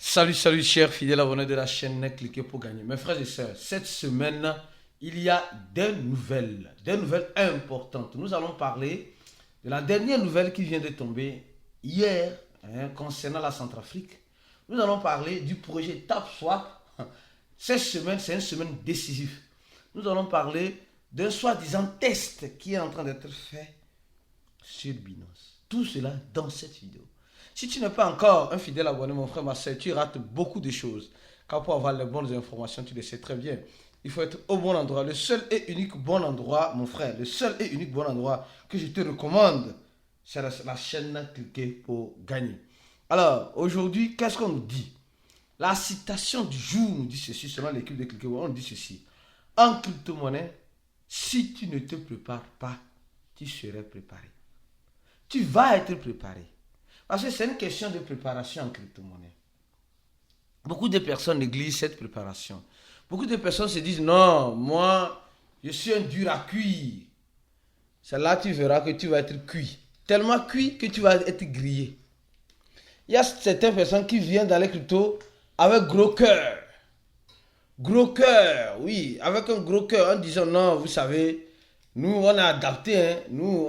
Salut, salut, chers fidèles abonnés de la chaîne Cliquez pour gagner. Mes frères et sœurs, cette semaine, il y a des nouvelles importantes. Nous allons parler de la dernière nouvelle qui vient de tomber hier concernant la Centrafrique. Nous allons parler du projet TapSwap. Cette semaine, c'est une semaine décisive. Nous allons parler d'un soi-disant test qui est en train d'être fait sur Binance. Tout cela dans cette vidéo. Si tu n'es pas encore un fidèle abonné, mon frère, ma soeur, tu rates beaucoup de choses. Car pour avoir les bonnes informations, tu le sais très bien. Il faut être au bon endroit. Le seul et unique bon endroit, mon frère, le seul et unique bon endroit que je te recommande, c'est la chaîne Cliquez pour gagner. Alors, aujourd'hui, qu'est-ce qu'on nous dit? La citation du jour nous dit ceci, selon l'équipe de Cliquez, on nous dit ceci. En crypto-monnaie, si tu ne te prépares pas, tu serais préparé. Tu vas être préparé. Parce que c'est une question de préparation en crypto-monnaie. Beaucoup de personnes négligent cette préparation. Beaucoup de personnes se disent, non, moi, je suis un dur à cuire. C'est là que tu verras que tu vas être cuit. Tellement cuit que tu vas être grillé. Il y a certaines personnes qui viennent dans les cryptos avec gros cœur. Gros cœur, oui, avec un gros cœur en disant, non, vous savez, nous, on a adapté, hein, nous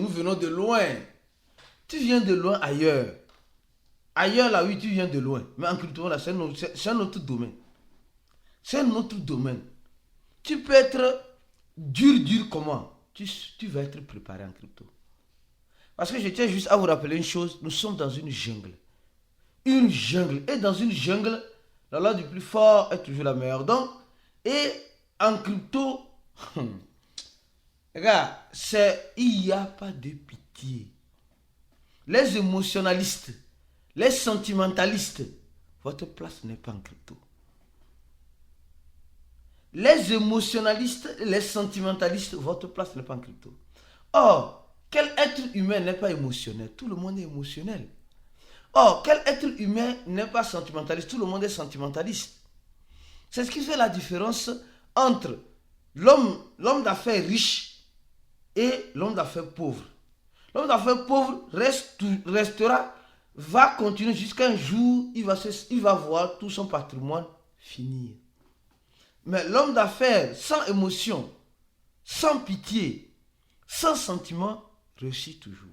venons de loin. Tu viens de loin ailleurs. Ailleurs, là, oui, tu viens de loin. Mais en crypto, là, c'est un autre domaine. C'est un autre domaine. Tu peux être dur comment? Tu vas être préparé en crypto. Parce que je tiens juste à vous rappeler une chose. Nous sommes dans une jungle. Une jungle. Et dans une jungle, la loi du plus fort est toujours la meilleure. Donc, et en crypto, regarde, il n'y a pas de pitié. Les émotionnalistes, les sentimentalistes, votre place n'est pas en crypto. Les émotionnalistes, les sentimentalistes, votre place n'est pas en crypto. Or, quel être humain n'est pas émotionnel? Tout le monde est émotionnel. Or, quel être humain n'est pas sentimentaliste? Tout le monde est sentimentaliste. C'est ce qui fait la différence entre l'homme d'affaires riche et l'homme d'affaires pauvre. L'homme d'affaires pauvre restera, va continuer jusqu'à un jour, il va voir tout son patrimoine finir. Mais l'homme d'affaires sans émotion, sans pitié, sans sentiment, réussit toujours.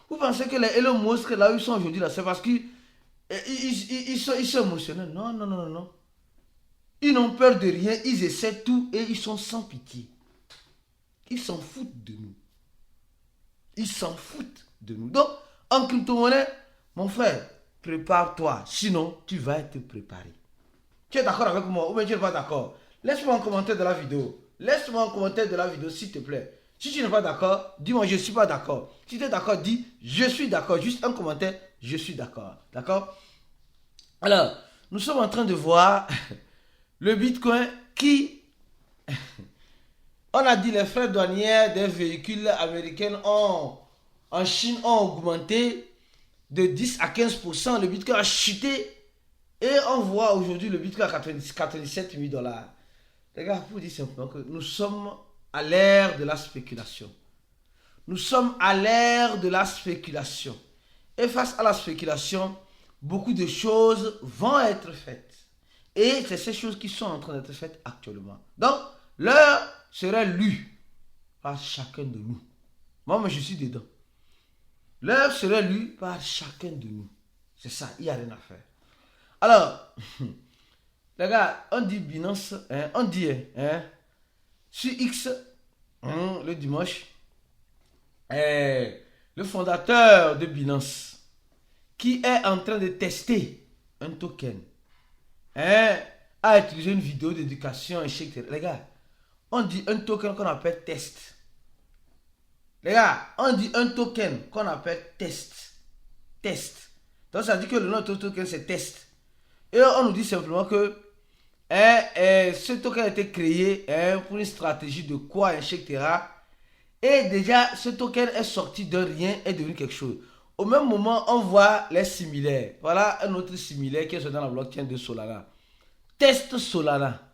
Vous pensez que les Elon Musk, là où ils sont aujourd'hui, c'est parce qu'ils sont émotionnels? Non, non, non, non, non. Ils n'ont peur de rien, ils essaient tout et ils sont sans pitié. Ils s'en foutent de nous. Ils s'en foutent de nous. Donc, en crypto-monnaie, mon frère, prépare-toi. Sinon, tu vas être préparé. Tu es d'accord avec moi ou bien tu n'es pas d'accord? Laisse-moi un commentaire de la vidéo. Laisse-moi un commentaire de la vidéo, s'il te plaît. Si tu n'es pas d'accord, dis-moi je ne suis pas d'accord. Si tu es d'accord, dis je suis d'accord. Juste un commentaire, je suis d'accord. D'accord? Alors, nous sommes en train de voir le Bitcoin qui... On a dit les frais douaniers des véhicules américains en Chine ont augmenté de 10 à 15%. Le Bitcoin a chuté. Et on voit aujourd'hui le Bitcoin à 97 000 dollars. Les gars, pour dire simplement que nous sommes à l'ère de la spéculation. Nous sommes à l'ère de la spéculation. Et face à la spéculation, beaucoup de choses vont être faites. Et c'est ces choses qui sont en train d'être faites actuellement. Donc, l'heure serait lue par chacun de nous. Moi, je suis dedans. L'heure serait lue par chacun de nous. C'est ça, il n'y a rien à faire. Alors, les gars, on dit Binance, hein, on dit sur X, le dimanche, le fondateur de Binance, qui est en train de tester un token, a utilisé une vidéo d'éducation, etc. Les gars, on dit un token qu'on appelle test. Les gars, on dit un token qu'on appelle test. Test. Donc ça dit que le nom de token c'est test. Et on nous dit simplement que ce token a été créé pour une stratégie de quoi, etc. Et déjà, ce token est sorti de rien et est devenu quelque chose. Au même moment, on voit les similaires. Voilà un autre similaire qui est dans la blockchain de Solana. Test Solana.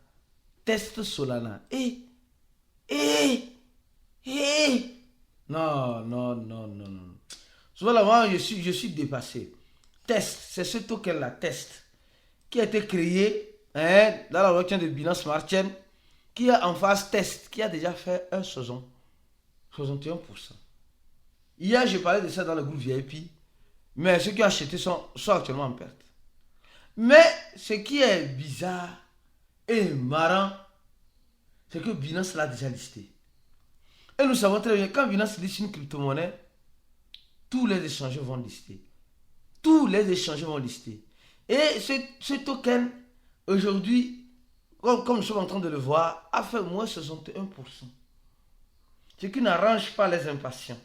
Test Solana. Non, non, non, non, non. Souvent, là, moi, je suis dépassé. Test, c'est ce token-là, Test, qui a été créé dans la blockchain de Binance Smart Chain, qui a en phase test, qui a déjà fait 61%. Hier, j'ai parlé de ça dans le groupe VIP, mais ceux qui ont acheté sont actuellement en perte. Mais ce qui est bizarre et marrant, c'est que Binance l'a déjà listé. Et nous savons très bien, quand Binance liste une crypto-monnaie, tous les échangeurs vont lister. Tous les échangeurs vont lister. Et ce token, aujourd'hui, comme nous sommes en train de le voir, a fait moins 61%. Ce qui n'arrange pas les impatients.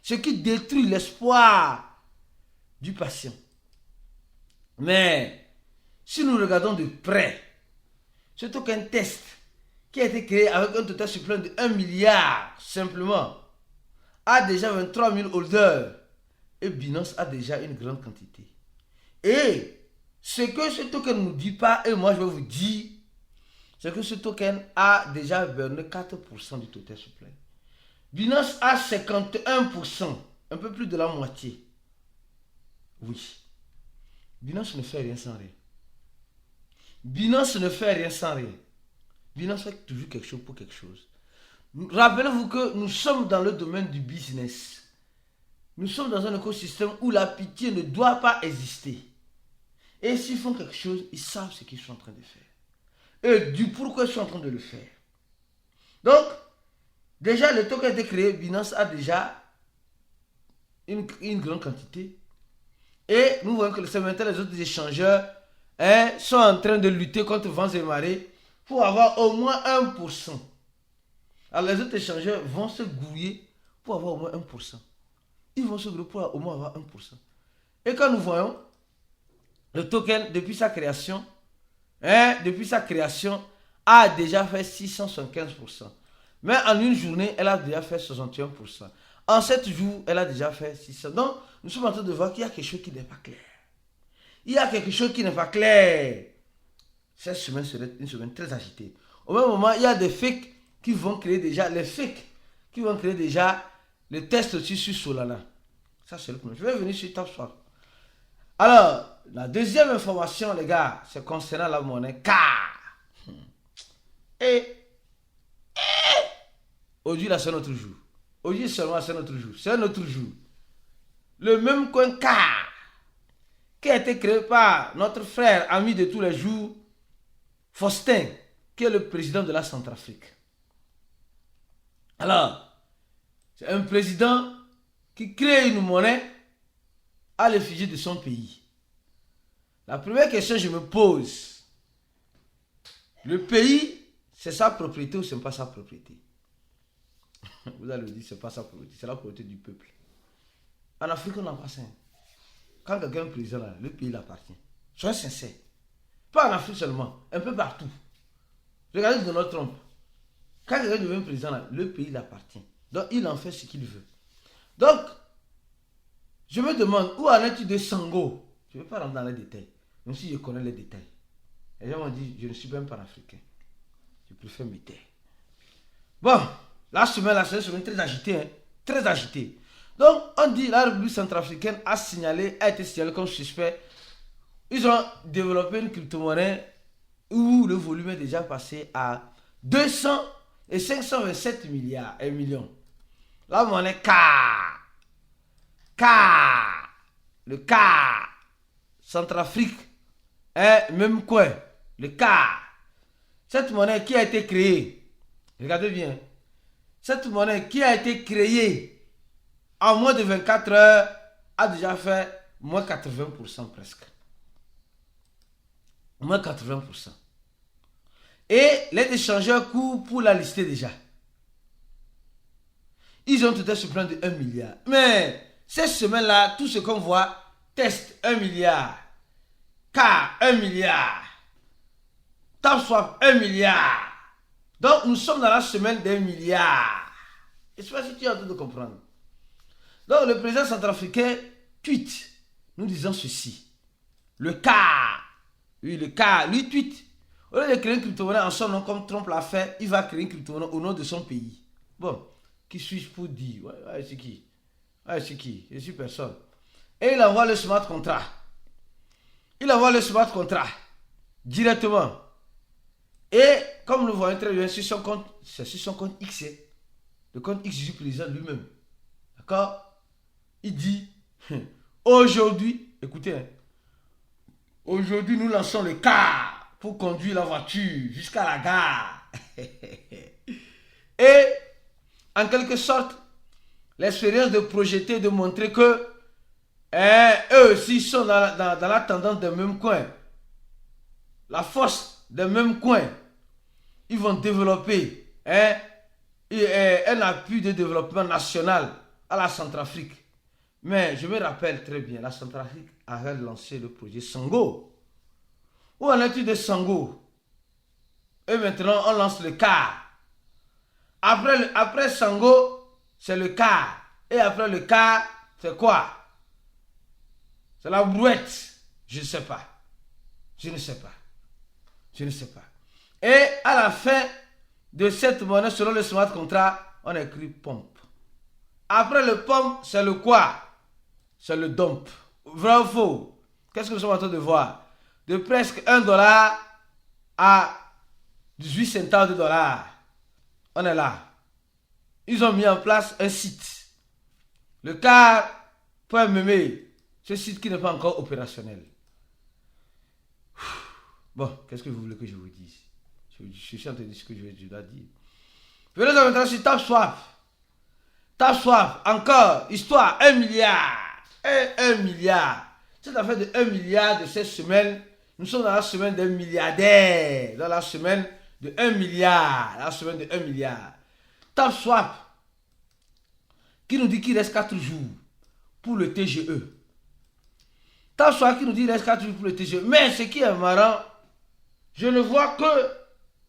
Ce qui détruit l'espoir du patient. Mais, si nous regardons de près, ce token test, qui a été créé avec un total supplément de 1 milliard, simplement, a déjà 23 000 holders. Et Binance a déjà une grande quantité. Et ce que ce token ne nous dit pas, et moi je vais vous dire, c'est que ce token a déjà burné 4% du total supply. Binance a 51%, un peu plus de la moitié. Oui. Binance ne fait rien sans rien. Binance ne fait rien sans rien. Binance fait toujours quelque chose pour quelque chose. Rappelez-vous que nous sommes dans le domaine du business. Nous sommes dans un écosystème où la pitié ne doit pas exister. Et s'ils font quelque chose, ils savent ce qu'ils sont en train de faire. Et du pourquoi ils sont en train de le faire. Donc, déjà, le token a été créé, Binance a déjà une grande quantité. Et nous voyons que c'est maintenant les autres échangeurs sont en train de lutter contre vents et marées pour avoir au moins 1%. Alors les autres échangeurs vont se grouiller pour avoir au moins 1%. Ils vont se grouiller pour au moins avoir 1%. Et quand nous voyons le token, depuis sa création, a déjà fait 675%. Mais en une journée, elle a déjà fait 61%. En 7 jours, elle a déjà fait 600%. Donc, nous sommes en train de voir qu'il y a quelque chose qui n'est pas clair. Il y a quelque chose qui n'est pas clair. Cette semaine serait une semaine très agitée. Au même moment, il y a des fakes qui vont créer déjà, les tests aussi sur Solana. Ça, c'est le premier. Je vais venir sur TopSwap. Alors, la deuxième information, les gars, c'est concernant la monnaie K. Et aujourd'hui, là, c'est notre jour. Aujourd'hui seulement, c'est notre jour. C'est notre jour. Le même coin K qui a été créé par notre frère, ami de tous les jours, Faustin, qui est le président de la Centrafrique. Alors, c'est un président qui crée une monnaie à l'effigie de son pays. La première question que je me pose, le pays, c'est sa propriété ou c'est pas sa propriété? Vous allez me dire, c'est pas sa propriété, c'est la propriété du peuple. En Afrique, on n'a pas ça. Quand quelqu'un est président, là, le pays l'appartient. Soyez sincères. Pas en Afrique seulement, un peu partout. Regardez Donald Trump. Quand quelqu'un devient président, là, le pays l'appartient. Donc, il en fait ce qu'il veut. Donc, je me demande, où en est-il de Sango? Je ne vais pas rentrer dans les détails, même si je connais les détails. Les gens m'ont dit, je ne suis même pas africain. Je préfère me taire. Bon, la semaine, c'est une semaine très agitée. Hein? Très agitée. Donc, on dit, la République centrafricaine a été signalée comme suspect. Ils ont développé une crypto-monnaie où le volume est déjà passé à 200 et 527 milliards et millions. La monnaie K. Le K. Centrafrique. Même quoi. Le K. Cette monnaie qui a été créée. Regardez bien. Cette monnaie qui a été créée en moins de 24 heures a déjà fait moins 80% presque. Moins 80%. Et les échangeurs courent pour la lister déjà. Ils ont tout un supplément de 1 milliard. Mais cette semaine-là, tout ce qu'on voit, test 1 milliard. K 1 milliard. TopSwap 1 milliard. Donc nous sommes dans la semaine des milliards. Je ne sais pas si tu es en train de comprendre. Donc le président centrafricain tweet, nous disons ceci. Le K, lui tweet. Au lieu de créer une crypto-monnaie en son nom comme Trump l'a fait, il va créer une crypto-monnaie au nom de son pays. Bon, qui suis-je pour dire? Ouais, c'est qui? Je suis personne. et il envoie le smart contract. Il envoie le smart contract directement. Et comme nous voyons très bien sur son compte, c'est sur son compte X, le compte X du président lui-même. D'accord? Il dit, aujourd'hui, écoutez, hein, aujourd'hui nous lançons le car pour conduire la voiture jusqu'à la gare. Et en quelque sorte, l'expérience de projeter, de montrer que eux aussi sont dans la tendance d'un même coin. La force d'un même coin. Ils vont développer un appui de développement national à la Centrafrique. Mais je me rappelle très bien, la Centrafrique avait lancé le projet Sango. Où en est-il de Sango? Et maintenant, on lance le car. Après Sango, c'est le car. Et après le car, c'est quoi? C'est la brouette. Je ne sais pas. Je ne sais pas. Je ne sais pas. Et à la fin de cette monnaie, selon le smart contract, on écrit pompe. Après le pompe, c'est le quoi? C'est le dump. Vrai ou faux? Qu'est-ce que nous sommes en train de voir? De presque 1 dollar à 18 centimes de dollars. On est là. Ils ont mis en place un site. Le car.me. Ce site qui n'est pas encore opérationnel. Bon, qu'est-ce que vous voulez que je vous dise? Je suis en train de dire ce que je dois dire. Venez maintenant sur TapSwap. TapSwap, encore, histoire, 1 milliard. 1 milliard. Cette affaire de 1 milliard de cette semaine, nous sommes dans la semaine d'un milliardaire. Dans la semaine de 1 milliard. La semaine de 1 milliard. TapSwap, qui nous dit qu'il reste 4 jours pour le TGE. TapSwap qui nous dit qu'il reste 4 jours pour le TGE. Mais ce qui est marrant, je ne vois que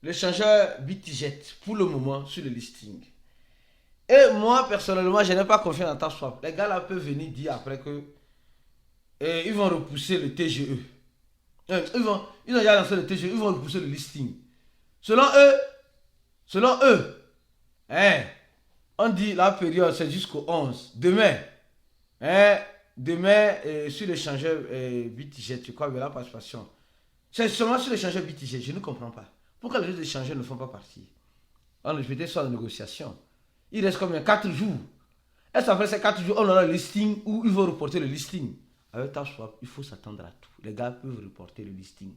l'échangeur BitGet pour le moment sur le listing. Et moi, personnellement, je n'ai pas confiance en TapSwap. Les gars là peuvent venir dire après que ils vont repousser le TGE. Ils ont déjà lancé le TGE, ils vont repousser le listing. Selon eux, on dit la période c'est jusqu'au 11. Demain, sur l'échangeur BitGet, je crois, de la participation. C'est seulement sur l'échangeur BitGet, je ne comprends pas. Pourquoi les autres échangeurs ne font pas partie? On est peut-être sur la négociation. Il reste combien? 4 jours. Est-ce qu'après ces 4 jours, on aura le listing ou ils vont reporter le listing? Avec TapSwap, il faut s'attendre à tout. Les gars peuvent reporter le listing.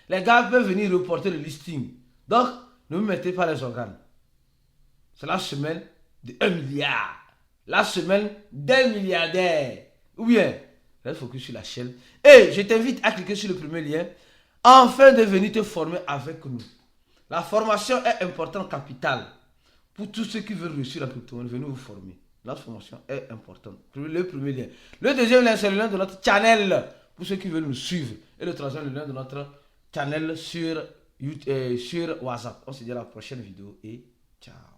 Les gars peuvent venir reporter le listing. Donc, ne vous mettez pas les organes. C'est la semaine de 1 milliard. La semaine d'un milliardaire. Ou bien, reste focus sur la chaîne. Et je t'invite à cliquer sur le premier lien afin de venir te former avec nous. La formation est importante, capitale. Pour tous ceux qui veulent réussir la crypto-monnaie, venez vous former. Notre formation est importante. Le premier lien. Le deuxième lien, c'est le lien de notre channel. Pour ceux qui veulent nous suivre. Et le troisième, le lien de notre channel sur WhatsApp. On se dit à la prochaine vidéo et ciao.